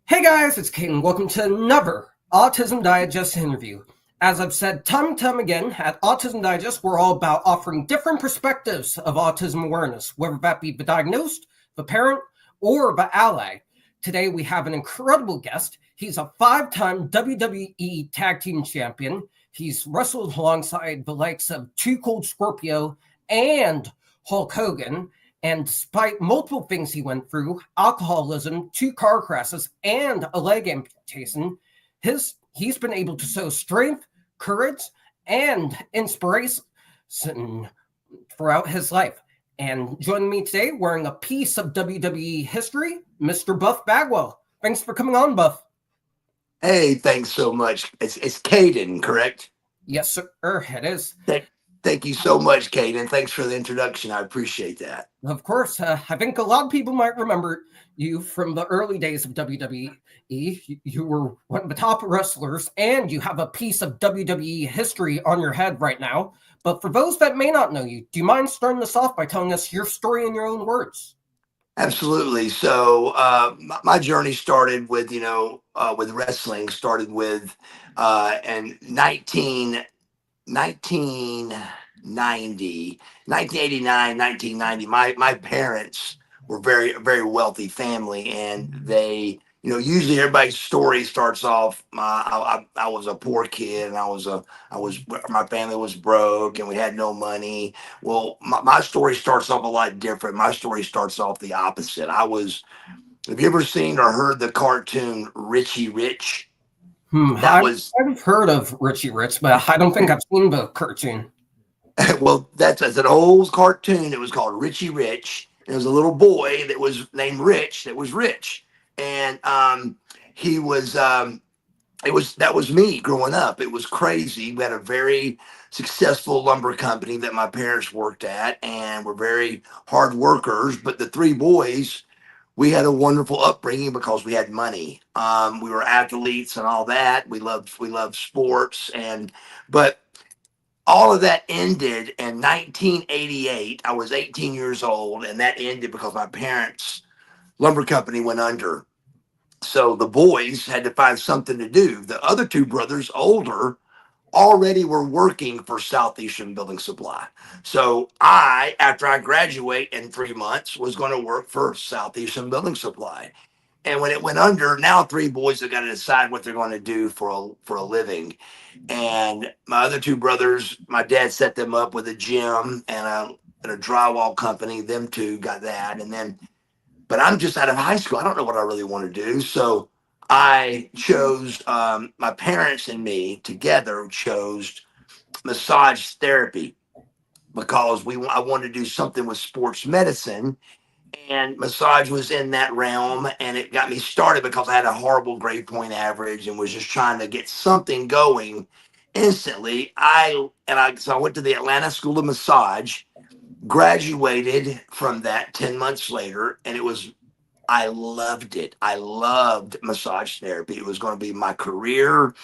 Hey guys, it's Caden. Welcome to another Autism Digest interview. As I've said time and time again, at Autism Digest, we're all about offering different perspectives of autism awareness, whether that be the diagnosed, the parent, or the ally. Today we have an incredible guest. He's a 5-time WWE Tag Team Champion. He's wrestled alongside the likes of Too Cold Scorpio and Hulk Hogan. And despite multiple things he went through, alcoholism, 2 car crashes, and a leg amputation, he's been able to show strength, courage, and inspiration throughout his life. And joining me today, wearing a piece of WWE history, Mr. Buff Bagwell. Thanks for coming on, Buff. Hey, thanks so much. It's Caden, correct? Yes, sir, it is. Thank you so much, Caden. Thanks for the introduction. I appreciate that. Of course. I think a lot of people might remember you from the early days of WWE. You were one of the top wrestlers, and you have a piece of WWE history on your head right now. But for those that may not know you, do you mind starting this off by telling us your story in your own words? Absolutely. So my journey started with, with wrestling, started with in 1989, 1990. My parents were very wealthy family, and they, usually everybody's story starts off. I was a poor kid, and my family was broke, and we had no money. Well, my story starts off a lot different. My story starts off the opposite. Have you ever seen or heard the cartoon Richie Rich? I've heard of Richie Rich, but I don't think I've seen the cartoon. Well, that's an old cartoon. It was called Richie Rich. And it was a little boy that was named Rich that was rich, and he was. That was me growing up. It was crazy. We had a very successful lumber company that my parents worked at, and were very hard workers. But the three boys, we had a wonderful upbringing because we had money. We were athletes and all that. We loved sports, but all of that ended in 1988. I was 18 years old, and that ended because my parents' lumber company went under. So the boys had to find something to do. The other two brothers, older, already were working for Southeastern Building Supply. So after I graduate in 3 months, was going to work for Southeastern Building Supply. And when it went under, now three boys have got to decide what they're going to do for a living. And my other two brothers, my dad set them up with a gym and a drywall company. Them two got that, but I'm just out of high school. I don't know what I really want to do. So I chose, my parents and me together chose massage therapy because I wanted to do something with sports medicine, and massage was in that realm, and it got me started because I had a horrible grade point average and was just trying to get something going instantly. So I went to the Atlanta School of Massage, graduated from that 10 months later, and I loved it. I loved massage therapy. It was going to be my career.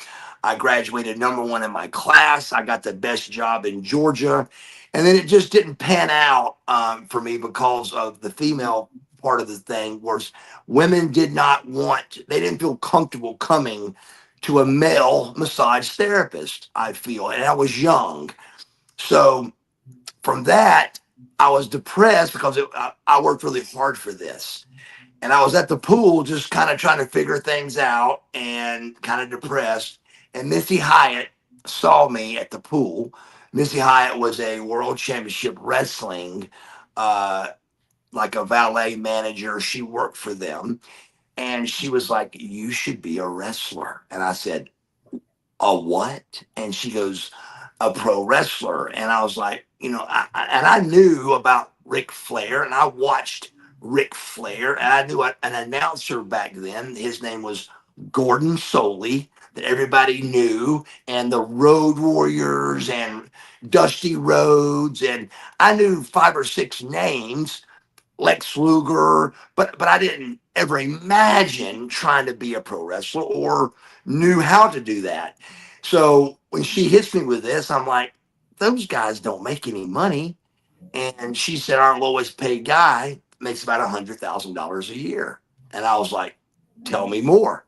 I graduated #1 in my class. I got the best job in Georgia. And then it just didn't pan out for me because of the female part of the thing, was women they didn't feel comfortable coming to a male massage therapist, I feel. And I was young. So from that, I was depressed because I worked really hard for this. And I was at the pool just kind of trying to figure things out and kind of depressed. And Missy Hyatt saw me at the pool. Missy Hyatt was a world championship wrestling, uh, like a valet manager. She worked for them. And she was like, "You should be a wrestler." And I said, "A what?" And she goes, "A pro wrestler." And I was like, and I knew about Ric Flair, and I watched Ric Flair, and I knew an announcer back then. His name was Gordon Soley, that everybody knew, and the Road Warriors and Dusty Rhodes, and I knew 5 or 6 names, Lex Luger, but I didn't ever imagine trying to be a pro wrestler or knew how to do that. So when she hits me with this, I'm like, those guys don't make any money. And she said, our lowest paid guy makes about $100,000 a year. And I was like, Tell me more.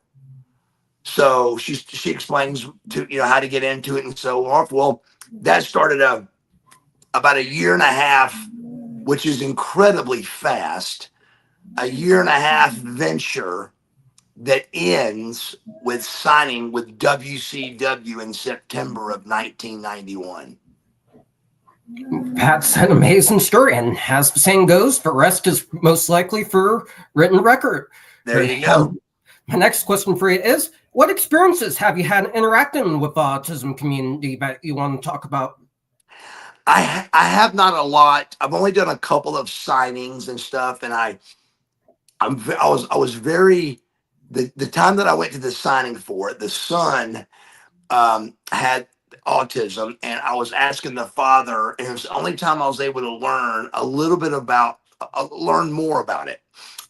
So she explains to how to get into it and so forth. Well, that started about a year and a half, which is incredibly fast. A year and a half venture that ends with signing with WCW in September of 1991. That's an amazing story, and as the saying goes, the rest is most likely for written record. There you go. My next question for you is, what experiences have you had interacting with the autism community that you want to talk about? I have not a lot. I've only done a couple of signings and stuff, and I was very the time that I went to the signing for it, the son had autism, and I was asking the father, and it was the only time I was able to learn a little bit about learn more about it.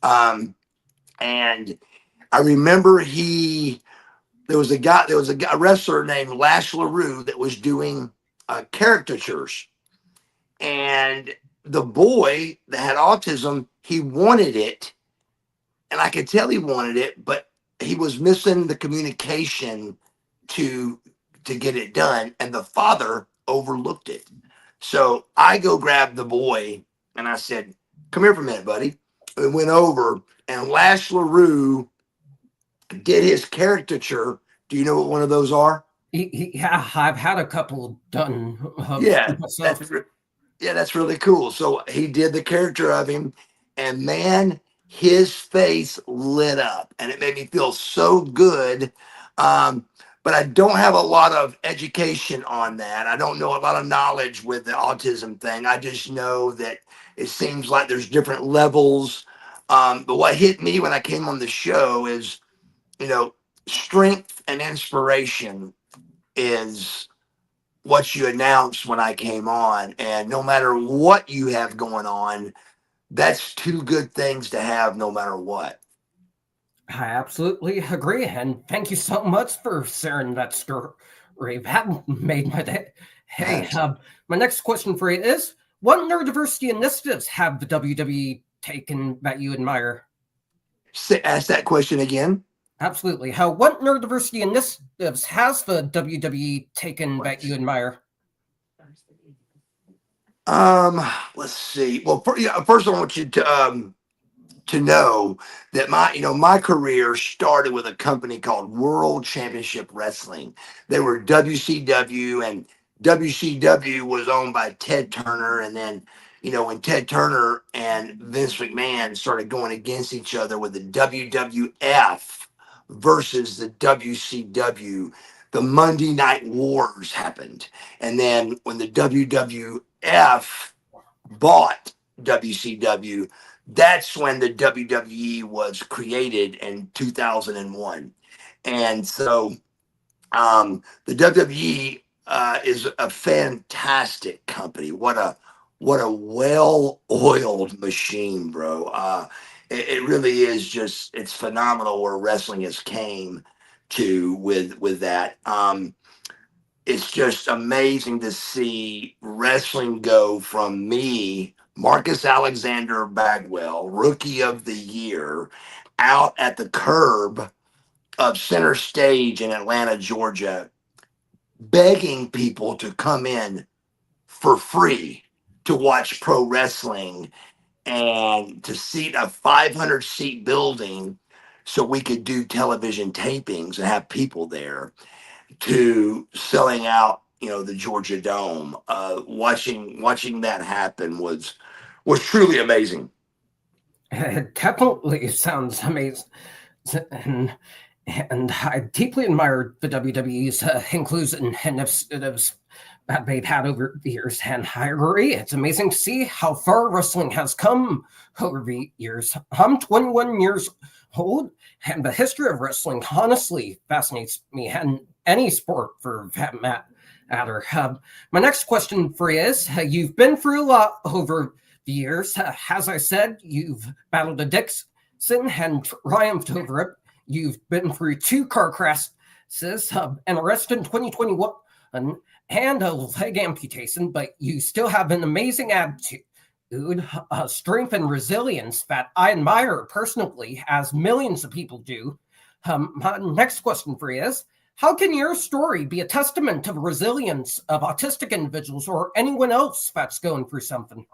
And I remember there was a wrestler named Lash LaRue that was doing caricatures, and the boy that had autism, he wanted it, and I could tell he wanted it, but he was missing the communication to get it done, and the father overlooked it. So I go grab the boy, and I said, "Come here for a minute, buddy." We went over, and Lash LaRue did his caricature. Do you know what one of those are? Yeah, I've had a couple done. Yeah, myself. that's really cool. So he did the character of him, and man, his face lit up, and it made me feel so good. But I don't have a lot of education on that. I don't know a lot of knowledge with the autism thing. I just know that it seems like there's different levels. But what hit me when I came on the show is, strength and inspiration is what you announced when I came on. And no matter what you have going on, that's two good things to have no matter what. I absolutely agree, and thank you so much for sharing that story. That made my day. Hey, my next question for you is, what neurodiversity initiatives have the WWE taken that you admire? Ask that question again. Absolutely. What neurodiversity initiatives has the WWE taken that you admire? Let's see. Well, first I want you to know that my career started with a company called World Championship Wrestling. They were WCW, and WCW was owned by Ted Turner. And then, when Ted Turner and Vince McMahon started going against each other with the WWF versus the WCW, the Monday Night Wars happened. And then when the WWF bought WCW, that's when the WWE was created in 2001. And so the WWE is a fantastic company. What a well-oiled machine, bro. It really is it's phenomenal where wrestling has came to with that. It's just amazing to see wrestling go from me, Marcus Alexander Bagwell, rookie of the year, out at the curb of Center Stage in Atlanta, Georgia, begging people to come in for free to watch pro wrestling and to seat a 500 seat building so we could do television tapings and have people there, to selling out, the Georgia Dome. Watching that happen was truly amazing. It definitely sounds amazing. And I deeply admire the WWE's inclusion initiatives that they've had over the years. And I agree, it's amazing to see how far wrestling has come over the years. I'm 21 years old, and the history of wrestling honestly fascinates me, and any sport for that matter. My next question for you is, you've been through a lot over the years. As I said, you've battled addiction and triumphed over it. You've been through 2 car crashes, and arrested in 2021, and a leg amputation, but you still have an amazing attitude. dude. Strength and resilience that I admire personally, as millions of people do. My next question for you is, how can your story be a testament to the resilience of autistic individuals or anyone else that's going through something?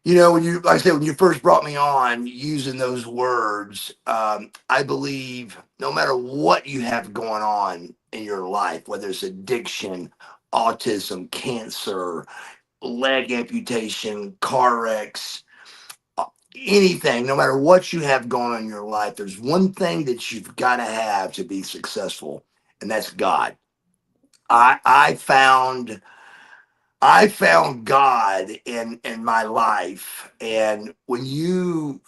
You know, like I said, when you first brought me on using those words, I believe no matter what you have going on in your life, whether it's addiction, autism, cancer, leg amputation, car wrecks, anything, no matter what you have going on in your life, there's one thing that you've got to have to be successful, and that's God. I found God in my life, and when you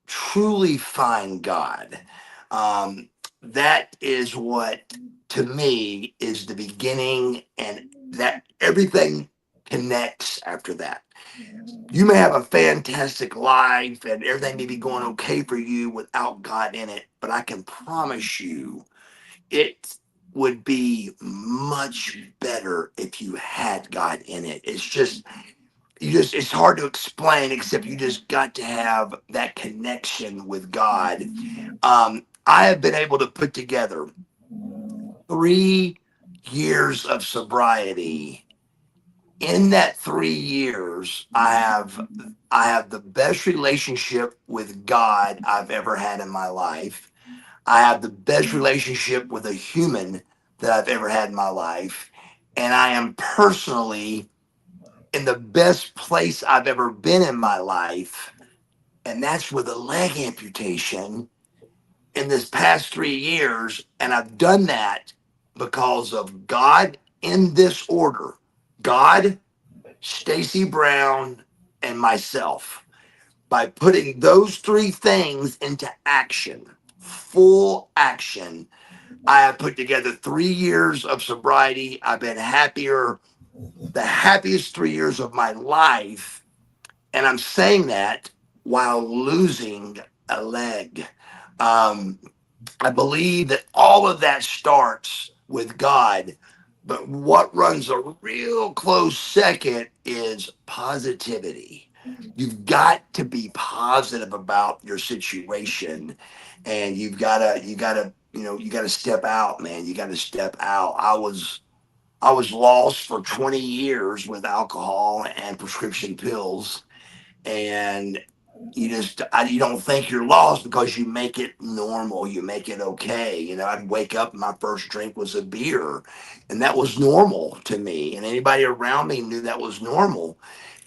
truly find God, um, that is what to me is the beginning, and that everything connects after that. You may have a fantastic life and everything may be going okay for you without God in it, but I can promise you it would be much better if you had God in it. It's hard to explain, except you just got to have that connection with God. I have been able to put together 3 years of sobriety. In that 3 years, I have the best relationship with God I've ever had in my life. I have the best relationship with a human that I've ever had in my life. And I am personally in the best place I've ever been in my life. And that's with a leg amputation in this past 3 years. And I've done that because of God in this order: God, Stacy Brown, and myself. By putting those three things into action, full action, I have put together 3 years of sobriety. I've been happier, the happiest 3 years of my life. And I'm saying that while losing a leg. Um, I believe that all of that starts with God. But what runs a real close second is positivity. You've got to be positive about your situation, and you gotta step out, man. You gotta step out. I was lost for 20 years with alcohol and prescription pills, and you don't think you're lost because you make it normal, you make it okay. I'd wake up and my first drink was a beer, and that was normal to me, and anybody around me knew that was normal.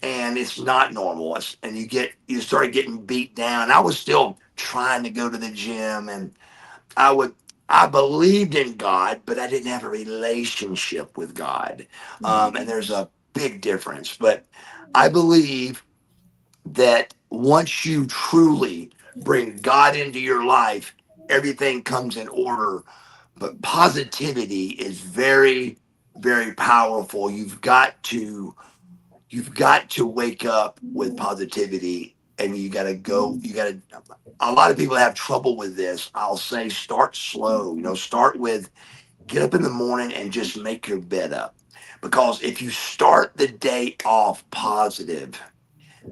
And it's not normal. And you start getting beat down. I was still trying to go to the gym, and i would I believed in God, but I didn't have a relationship with God. And there's a big difference. But I believe that once you truly bring God into your life, everything comes in order. But positivity is very, very powerful. You've got to wake up with positivity, and a lot of people have trouble with this. I'll say start slow. Start with get up in the morning and just make your bed up. Because if you start the day off positive,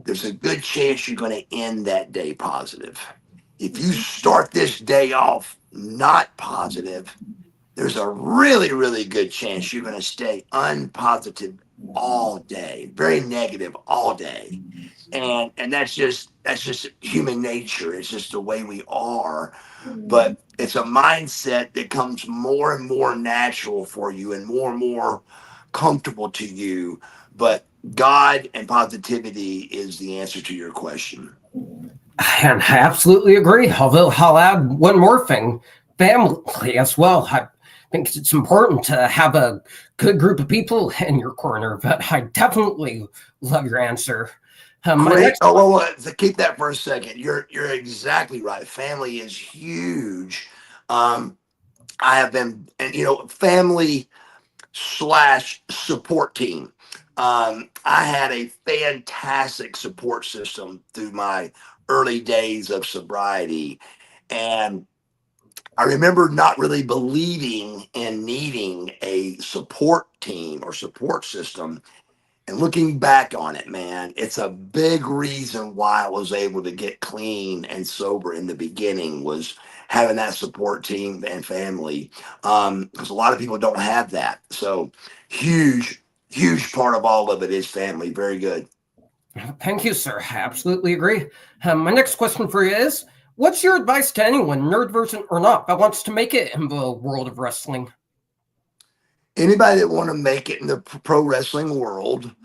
there's a good chance you're going to end that day positive. If you start this day off not positive, there's a really, really good chance you're going to stay unpositive all day, very negative all day. And that's just human nature. It's just the way we are. But it's a mindset that comes more and more natural for you and more comfortable to you. But God and positivity is the answer to your question. And I absolutely agree. Although I'll add one more thing: family as well. I think it's important to have a good group of people in your corner. But I definitely love your answer. My Great. next, So keep that for a second. You're exactly right. Family is huge. Um, I have been, and family slash support team. I had a fantastic support system through my early days of sobriety. And I remember not really believing in needing a support team or support system. And looking back on it, man, it's a big reason why I was able to get clean and sober in the beginning was having that support team and family. Because a lot of people don't have that. So huge, huge part of all of it is family. Very good. Thank you, sir. I absolutely agree. My next question for you is, what's your advice to anyone, neurodivergent or not, that wants to make it in the world of wrestling? Anybody that want to make it in the pro wrestling world,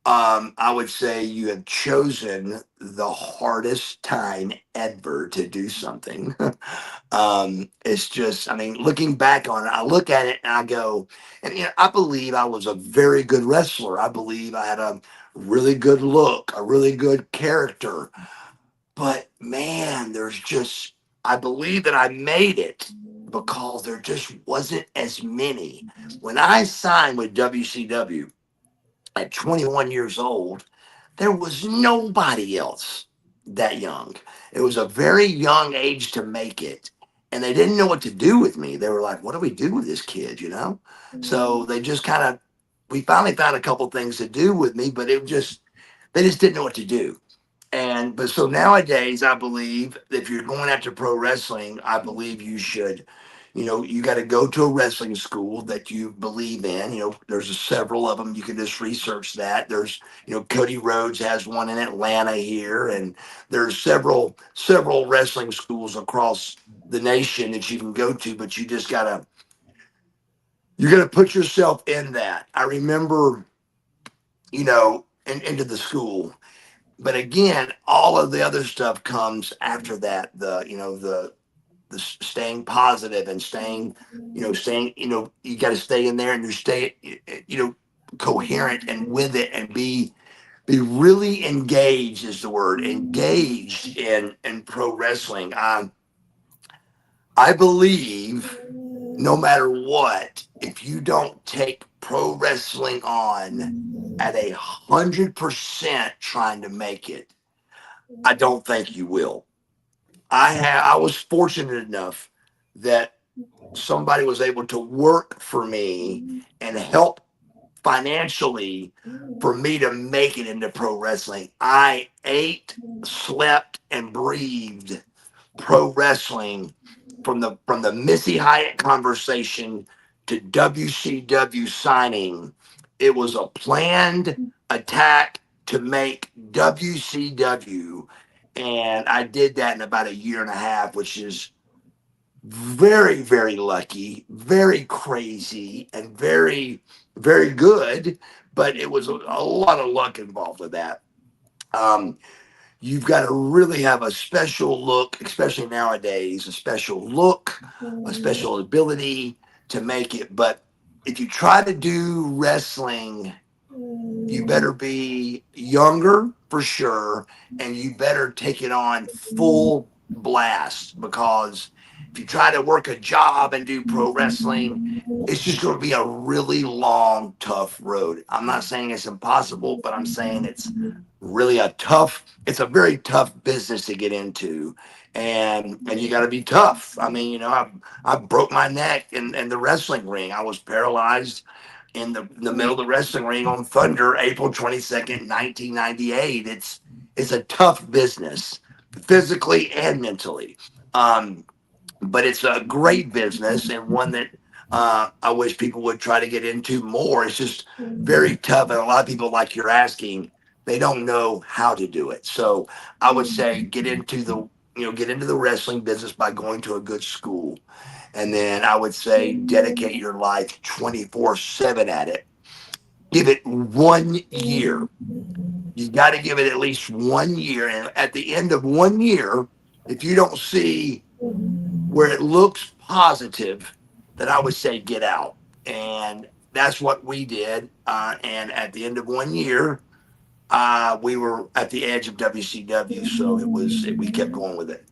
I would say you have chosen the hardest time ever to do something. It's just, I mean, looking back on it, I look at it and I go, and I believe I was a very good wrestler. I believe I had a really good look, a really good character. But man, I believe that I made it because there just wasn't as many. When I signed with WCW at 21 years old, there was nobody else that young. It was a very young age to make it. And they didn't know what to do with me. They were like, what do we do with this kid, So they just we finally found a couple things to do with me, but they just didn't know what to do. But so nowadays, I believe that if you're going after pro wrestling, I believe you should, you got to go to a wrestling school that you believe in. There's several of them. You can just research that. There's, Cody Rhodes has one in Atlanta here, and there's several wrestling schools across the nation that you can go to, but you got to put yourself in that. I remember, into the school. But again, all of the other stuff comes after that. The staying positive and staying, you got to stay in there and you stay, coherent and with it and be really engaged is the word, engaged in pro wrestling. I believe no matter what, if you don't take pro wrestling on at 100% trying to make it, I don't think you will. I was fortunate enough that somebody was able to work for me and help financially for me to make it into pro wrestling. I ate, slept, and breathed pro wrestling from the Missy Hyatt conversation to WCW signing. It was a planned attack to make WCW, and I did that in about a year and a half, which is very, very lucky, very crazy, and very, very good. But it was a lot of luck involved with that. Um, you've got to really have a special look, especially nowadays, a special look, a special ability to make it. But if you try to do wrestling, you better be younger for sure, and you better take it on full blast because if you try to work a job and do pro wrestling, it's just going to be a really long, tough road. I'm not saying it's impossible, but I'm saying it's a very tough business to get into. And you got to be tough. I mean, I broke my neck in the wrestling ring. I was paralyzed in the middle of the wrestling ring on Thunder, April 22nd, 1998. It's a tough business, physically and mentally. But it's a great business and one that I wish people would try to get into more. It's just very tough, and a lot of people, like you're asking, they don't know how to do it. So I would say get into the wrestling business by going to a good school. And then I would say dedicate your life 24/7 at it. Give it 1 year. You got to give it at least 1 year. And at the end of 1 year, if you don't see where it looks positive, then I would say get out. And that's what we did. And at the end of 1 year, we were at the edge of WCW. So we kept going with it.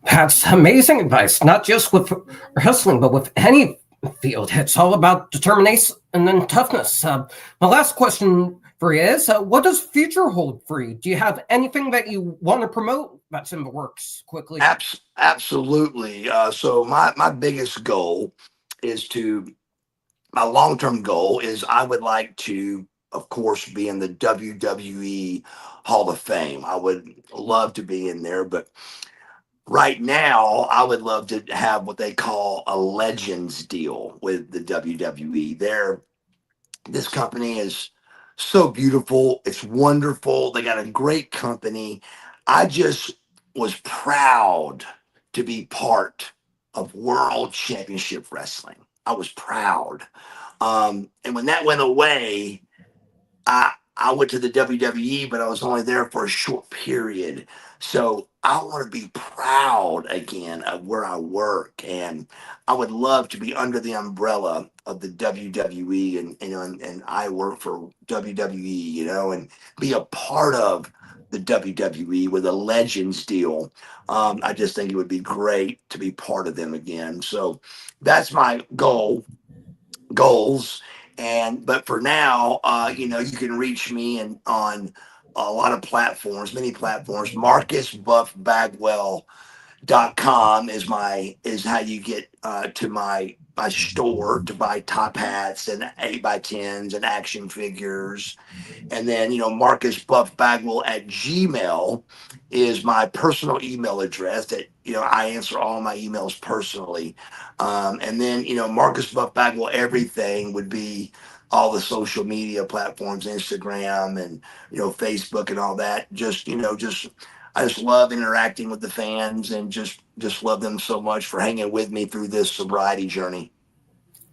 That's amazing advice, not just with wrestling, but with any field. It's all about determination and then toughness. My last question for you is, what does future hold for you? Do you have anything that you want to promote that's in the works quickly? Absolutely. So my biggest goal is my long-term goal is I would like to of course, be in the WWE Hall of Fame. I would love to be in there, but right now, I would love to have what they call a Legends deal with the WWE. This company is so beautiful. It's wonderful. They got a great company. I just was proud to be part of World Championship Wrestling. I was proud. And when that went away, I went to the WWE, but I was only there for a short period. So I want to be proud again of where I work, and I would love to be under the umbrella of the WWE, and and I work for WWE, and be a part of the WWE with a Legends deal. I just think it would be great to be part of them again. So that's my goals. And but for now, you can reach me on a lot of platforms, many platforms. Marcus Buff Bagwell .com is how you get to my store to buy top hats and 8x10s and action figures. And then, Marcus Buff Bagwell at Gmail is my personal email address that, I answer all my emails personally. And then, Marcus Buff Bagwell, everything would be all the social media platforms, Instagram and, Facebook and all that. I just love interacting with the fans and just love them so much for hanging with me through this sobriety journey.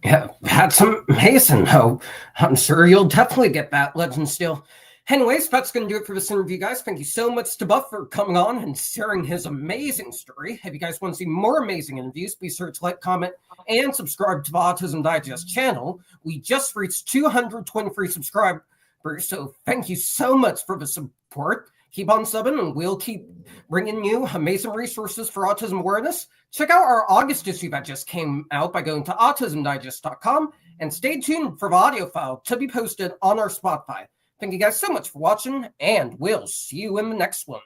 Yeah, that's amazing. Oh, I'm sure you'll definitely get that legend still. Anyways, that's going to do it for this interview, guys. Thank you so much to Buff for coming on and sharing his amazing story. If you guys want to see more amazing interviews, be sure to like, comment, and subscribe to the Autism Digest channel. We just reached 223 subscribers, so thank you so much for the support. Keep on subbing, and we'll keep bringing you amazing resources for autism awareness. Check out our August issue that just came out by going to autismdigest.com, and stay tuned for the audio file to be posted on our Spotify. Thank you guys so much for watching, and we'll see you in the next one.